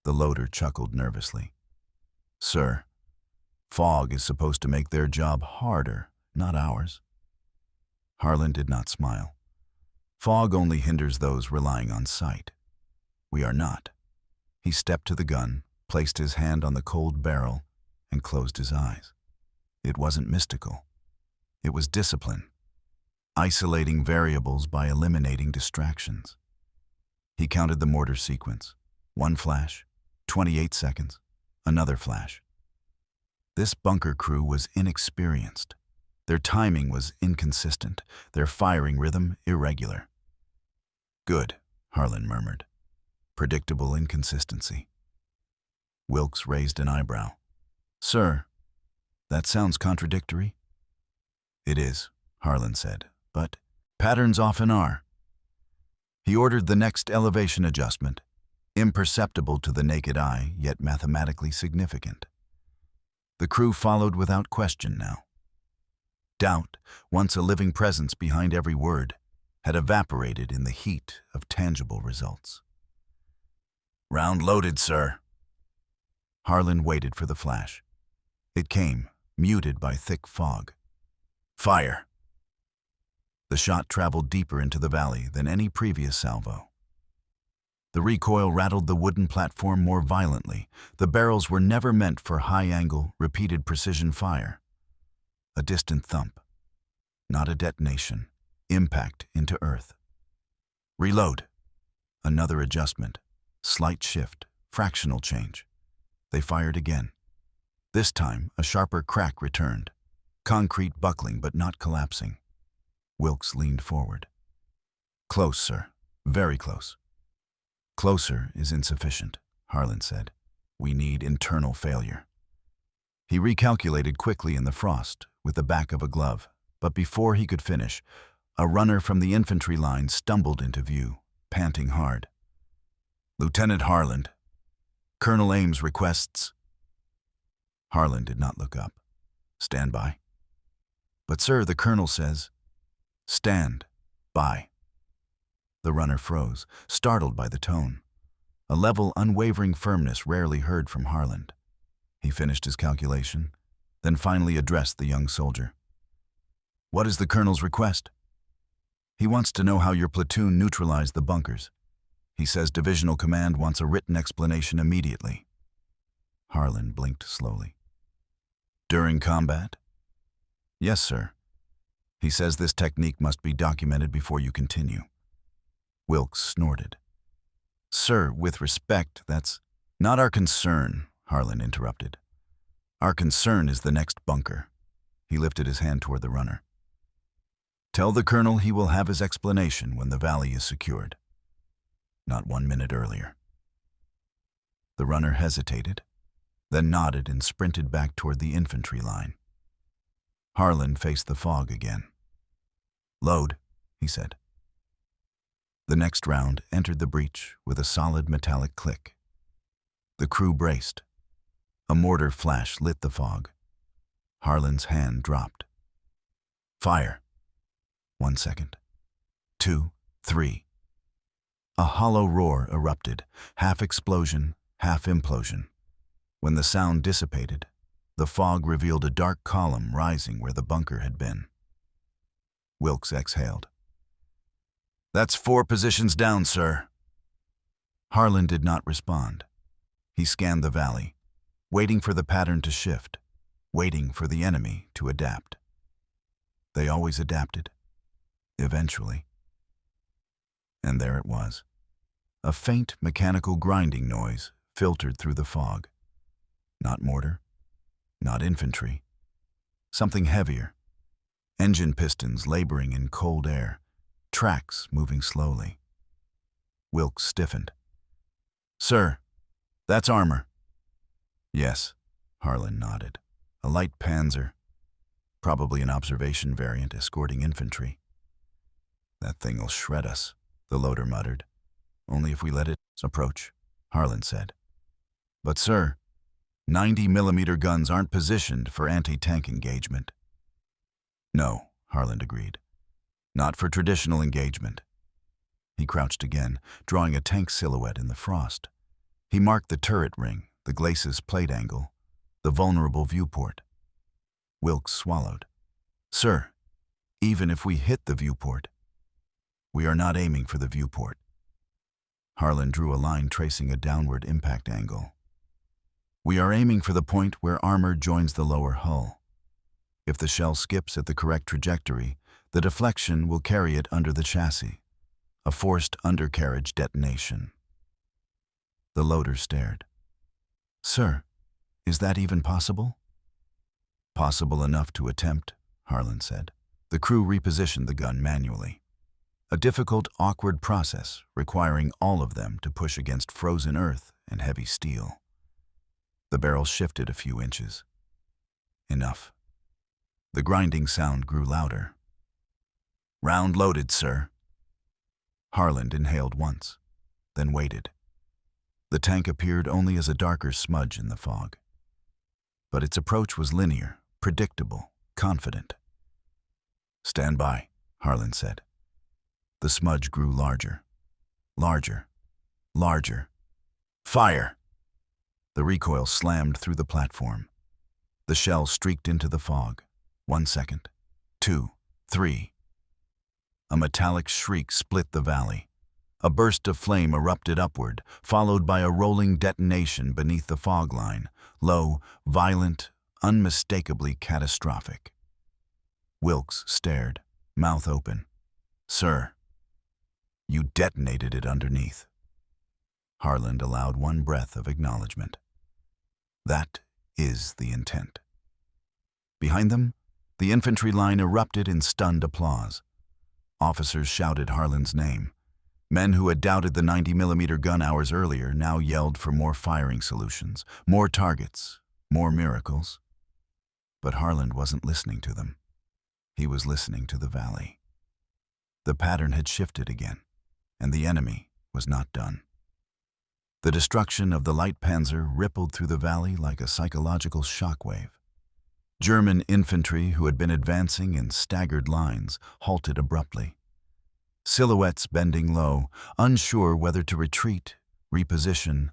The loader chuckled nervously. "Sir, fog is supposed to make their job harder, not ours." Harlan did not smile. "Fog only hinders those relying on sight. We are not." He stepped to the gun, placed his hand on the cold barrel, and closed his eyes. It wasn't mystical. It was discipline, isolating variables by eliminating distractions. He counted the mortar sequence. 1 flash, 28 seconds, another flash. This bunker crew was inexperienced. Their timing was inconsistent, their firing rhythm irregular. "Good," Harlan murmured. "Predictable inconsistency." Wilkes raised an eyebrow. "Sir, that sounds contradictory." "It is," Harlan said, "but patterns often are." He ordered the next elevation adjustment, imperceptible to the naked eye, yet mathematically significant. The crew followed without question now. Doubt, once a living presence behind every word, had evaporated in the heat of tangible results. "Round loaded, sir." Harlan waited for the flash. It came, muted by thick fog. "Fire." The shot traveled deeper into the valley than any previous salvo. The recoil rattled the wooden platform more violently. The barrels were never meant for high-angle, repeated precision fire. A distant thump. Not a detonation. Impact into earth. "Reload." Another adjustment. Slight shift. Fractional change. They fired again. This time, a sharper crack returned. Concrete buckling but not collapsing. Wilkes leaned forward. Close, sir. Very close. Closer is insufficient, Harlan said. We need internal failure. He recalculated quickly in the frost with the back of a glove, but before he could finish, a runner from the infantry line stumbled into view, panting hard. Lieutenant Harland. Colonel Ames requests. Harlan did not look up. Stand by. But sir, the colonel says, stand by. The runner froze, startled by the tone. A level, unwavering firmness rarely heard from Harlan. He finished his calculation, then finally addressed the young soldier. What is the colonel's request? He wants to know how your platoon neutralized the bunkers. He says divisional command wants a written explanation immediately. Harlan blinked slowly. During combat? Yes, sir. He says this technique must be documented before you continue. Wilkes snorted. Sir, with respect, that's not our concern, Harlan interrupted. Our concern is the next bunker. He lifted his hand toward the runner. Tell the colonel he will have his explanation when the valley is secured. Not 1 minute earlier. The runner hesitated, then nodded and sprinted back toward the infantry line. Harlan faced the fog again. Load, he said. The next round entered the breach with a solid metallic click. The crew braced. A mortar flash lit the fog. Harlan's hand dropped. Fire. 1 second. 2, 3. A hollow roar erupted, half explosion, half implosion. When the sound dissipated, the fog revealed a dark column rising where the bunker had been. Wilkes exhaled. That's 4 positions down, sir. Harlan did not respond. He scanned the valley, waiting for the pattern to shift, waiting for the enemy to adapt. They always adapted. Eventually. And there it was. A faint mechanical grinding noise filtered through the fog. Not mortar, not infantry. Something heavier. Engine pistons laboring in cold air, tracks moving slowly. Wilkes stiffened. Sir, that's armor. Yes, Harlan nodded. A light Panzer, probably an observation variant escorting infantry. That thing'll shred us, the loader muttered. Only if we let it approach, Harlan said. But sir, 90mm guns aren't positioned for anti-tank engagement. No, Harlan agreed. Not for traditional engagement. He crouched again, drawing a tank silhouette in the frost. He marked the turret ring, the glacis plate angle, the vulnerable viewport. Wilkes swallowed. Sir, even if we hit the viewport, we are not aiming for the viewport. Harlan drew a line tracing a downward impact angle. We are aiming for the point where armor joins the lower hull. If the shell skips at the correct trajectory, the deflection will carry it under the chassis, a forced undercarriage detonation. The loader stared. Sir, is that even possible? Possible enough to attempt, Harlan said. The crew repositioned the gun manually. A difficult, awkward process requiring all of them to push against frozen earth and heavy steel. The barrel shifted a few inches. Enough. The grinding sound grew louder. Round loaded, sir. Harlan inhaled once, then waited. The tank appeared only as a darker smudge in the fog. But its approach was linear, predictable, confident. Stand by, Harlan said. The smudge grew larger, larger, larger. Fire! The recoil slammed through the platform. The shell streaked into the fog. 1 second. 2, 3. A metallic shriek split the valley. A burst of flame erupted upward, followed by a rolling detonation beneath the fog line, low, violent, unmistakably catastrophic. Wilkes stared, mouth open. Sir, you detonated it underneath. Harlan allowed one breath of acknowledgement. That is the intent. Behind them, The infantry line erupted in stunned applause. Officers shouted Harlan's name. Men who had doubted the 90-millimeter gun hours earlier now yelled for more firing solutions, more targets, more miracles. But Harlan wasn't listening to them. He was listening to the valley. The pattern had shifted again, and the enemy was not done. The destruction of the light panzer rippled through the valley like a psychological shockwave. German infantry who had been advancing in staggered lines halted abruptly. Silhouettes bending low, unsure whether to retreat, reposition,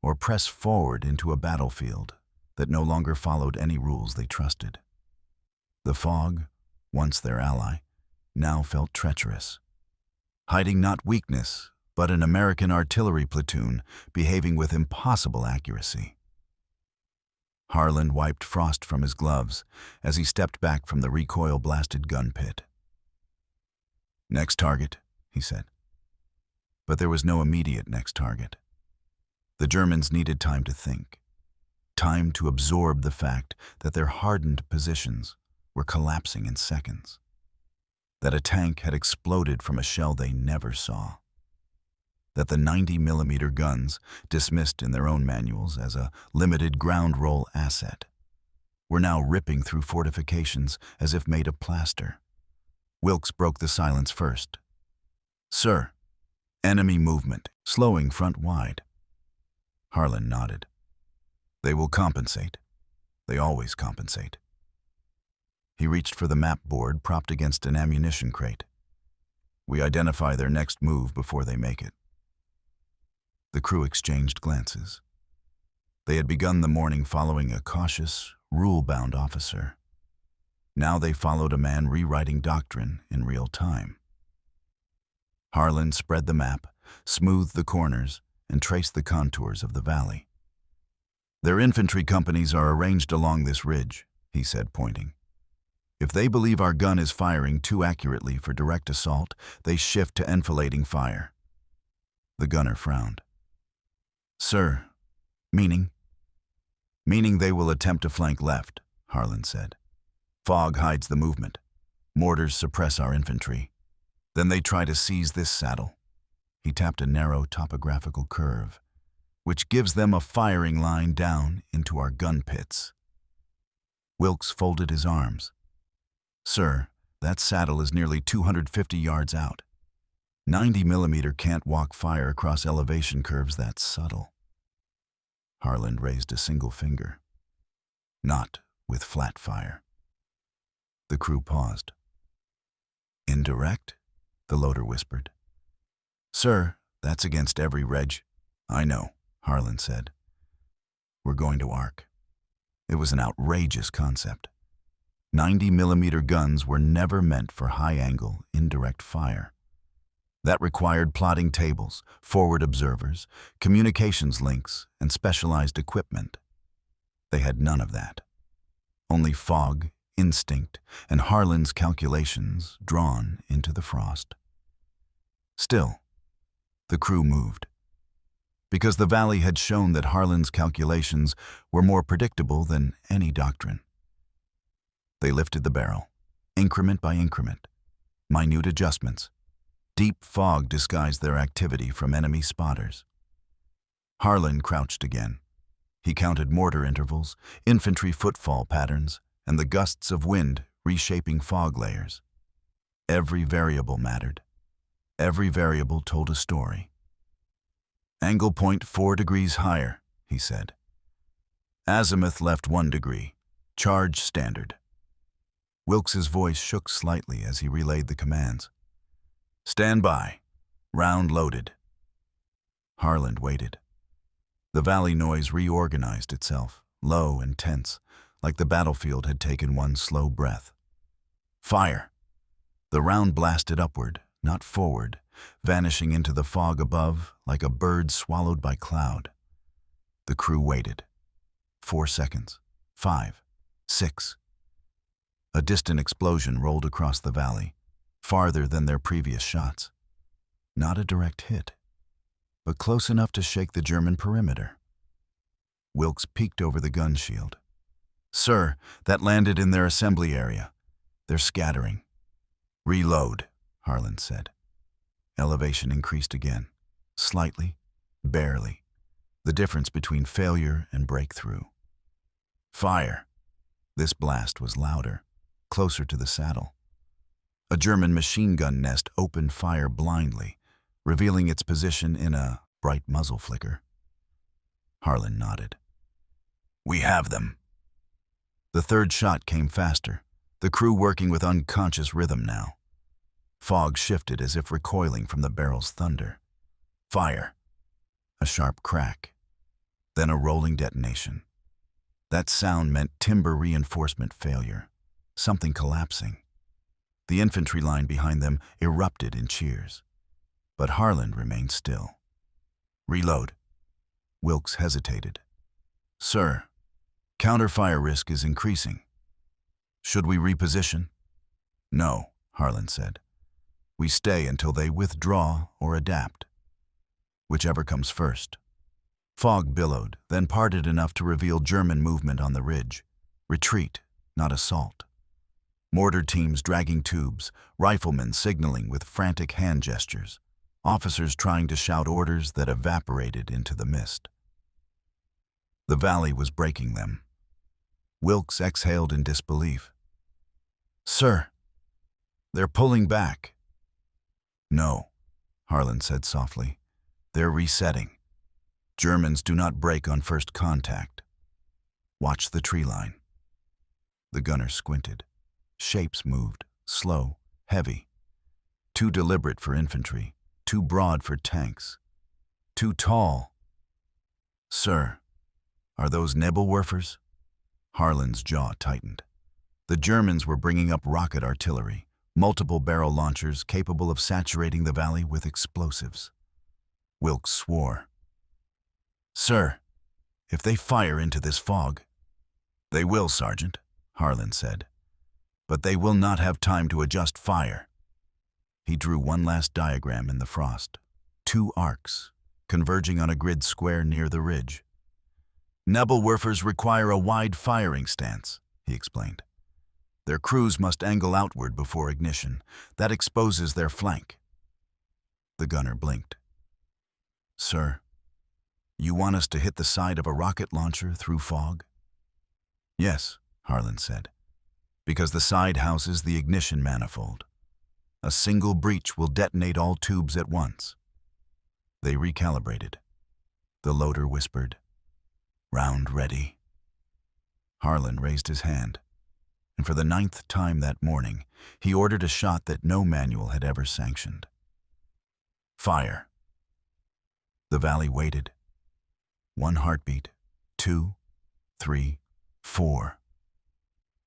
or press forward into a battlefield that no longer followed any rules they trusted. The fog, once their ally, now felt treacherous, hiding not weakness, but an American artillery platoon behaving with impossible accuracy. Harlan wiped frost from his gloves as he stepped back from the recoil-blasted gun pit. "Next target," he said. But there was no immediate next target. The Germans needed time to think, time to absorb the fact that their hardened positions were collapsing in seconds, that a tank had exploded from a shell they never saw, that the 90-millimeter guns, dismissed in their own manuals as a limited ground roll asset, were now ripping through fortifications as if made of plaster. Wilkes broke the silence first. "Sir, enemy movement, slowing front wide." Harlan nodded. "They will compensate. They always compensate." He reached for the map board propped against an ammunition crate. "We identify their next move before they make it." The crew exchanged glances. They had begun the morning following a cautious, rule-bound officer. Now they followed a man rewriting doctrine in real time. Harlan spread the map, smoothed the corners, and traced the contours of the valley. "Their infantry companies are arranged along this ridge," he said, pointing. "If they believe our gun is firing too accurately for direct assault, they shift to enfilading fire." The gunner frowned. "Sir, meaning?" "Meaning they will attempt to flank left," Harlan said. "Fog hides the movement. Mortars suppress our infantry. Then they try to seize this saddle." He tapped a narrow topographical curve, "which gives them a firing line down into our gun pits." Wilkes folded his arms. "Sir, that saddle is nearly 250 yards out. 90-millimeter can't walk fire across elevation curves that subtle." Harlan raised a single finger. "Not with flat fire." The crew paused. "Indirect?" the loader whispered. "Sir, that's against every reg." "I know," Harlan said. "We're going to arc." It was an outrageous concept. 90-millimeter guns were never meant for high-angle, indirect fire. That required plotting tables, forward observers, communications links, and specialized equipment. They had none of that. Only fog, instinct, and Harlan's calculations drawn into the frost. Still, the crew moved. Because the valley had shown that Harlan's calculations were more predictable than any doctrine. They lifted the barrel, increment by increment, minute adjustments. Deep fog disguised their activity from enemy spotters. Harlan crouched again. He counted mortar intervals, infantry footfall patterns, and the gusts of wind reshaping fog layers. Every variable mattered. Every variable told a story. "Angle point 4 degrees higher," he said. "Azimuth left 1 degree. Charge standard." Wilkes's voice shook slightly as he relayed the commands. "Stand by. Round loaded." Harlan waited. The valley noise reorganized itself, low and tense, like the battlefield had taken one slow breath. "Fire!" The round blasted upward, not forward, vanishing into the fog above like a bird swallowed by cloud. The crew waited. 4 seconds. 5. 6. A distant explosion rolled across the valley, farther than their previous shots. Not a direct hit, but close enough to shake the German perimeter. Wilkes peeked over the gun shield. "Sir, that landed in their assembly area. They're scattering. Reload, Harlan said. Elevation increased again. Slightly, barely. The difference between failure and breakthrough. Fire. This blast was louder, closer to the saddle. A German machine gun nest opened fire blindly, revealing its position in a bright muzzle flicker. Harlan nodded. We have them. The third shot came faster, the crew working with unconscious rhythm now. Fog shifted as if recoiling from the barrel's thunder. Fire. A sharp crack. Then a rolling detonation. That sound meant timber reinforcement failure, something collapsing. The infantry line behind them erupted in cheers. But Harlan remained still. Reload. Wilkes hesitated. Sir, counter-fire risk is increasing. Should we reposition? No, Harlan said. We stay until they withdraw or adapt. Whichever comes first. Fog billowed, then parted enough to reveal German movement on the ridge. Retreat, not assault. Mortar teams dragging tubes, riflemen signaling with frantic hand gestures, officers trying to shout orders that evaporated into the mist. The valley was breaking them. Wilkes exhaled in disbelief. Sir, they're pulling back. No, Harlan said softly. They're resetting. Germans do not break on first contact. Watch the tree line. The gunner squinted. Shapes moved, slow, heavy. Too deliberate for infantry, too broad for tanks. Too tall. Sir, are those Nebelwerfers? Harlan's jaw tightened. The Germans were bringing up rocket artillery, multiple barrel launchers capable of saturating the valley with explosives. Wilkes swore. Sir, if they fire into this fog— They will, Sergeant, Harlan said. But they will not have time to adjust fire. He drew one last diagram in the frost. 2 arcs, converging on a grid square near the ridge. Nebelwerfers require a wide firing stance, he explained. Their crews must angle outward before ignition. That exposes their flank. The gunner blinked. Sir, you want us to hit the side of a rocket launcher through fog? Yes, Harlan said, because the side houses the ignition manifold. A single breach will detonate all tubes at once. They recalibrated. The loader whispered, Round ready. Harlan raised his hand, and for the 9th time that morning, he ordered a shot that no manual had ever sanctioned. Fire. The valley waited. 1 heartbeat, 2, 3, 4.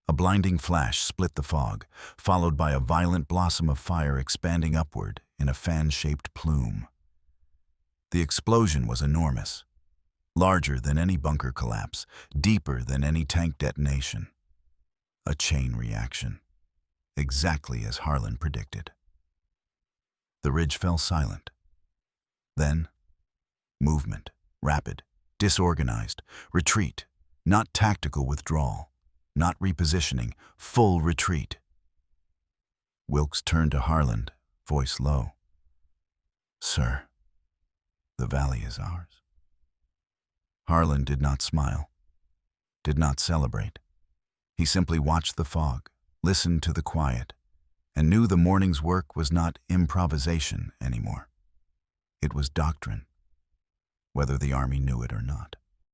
A blinding flash split the fog, followed by a violent blossom of fire expanding upward in a fan-shaped plume. The explosion was enormous, larger than any bunker collapse, deeper than any tank detonation. A chain reaction, exactly as Harlan predicted. The ridge fell silent. Then, movement, rapid, disorganized, retreat, not tactical withdrawal, not repositioning, full retreat. Wilkes turned to Harlan, voice low. Sir, the valley is ours. Harlan did not smile, did not celebrate. He simply watched the fog, listened to the quiet, and knew the morning's work was not improvisation anymore. It was doctrine, whether the army knew it or not.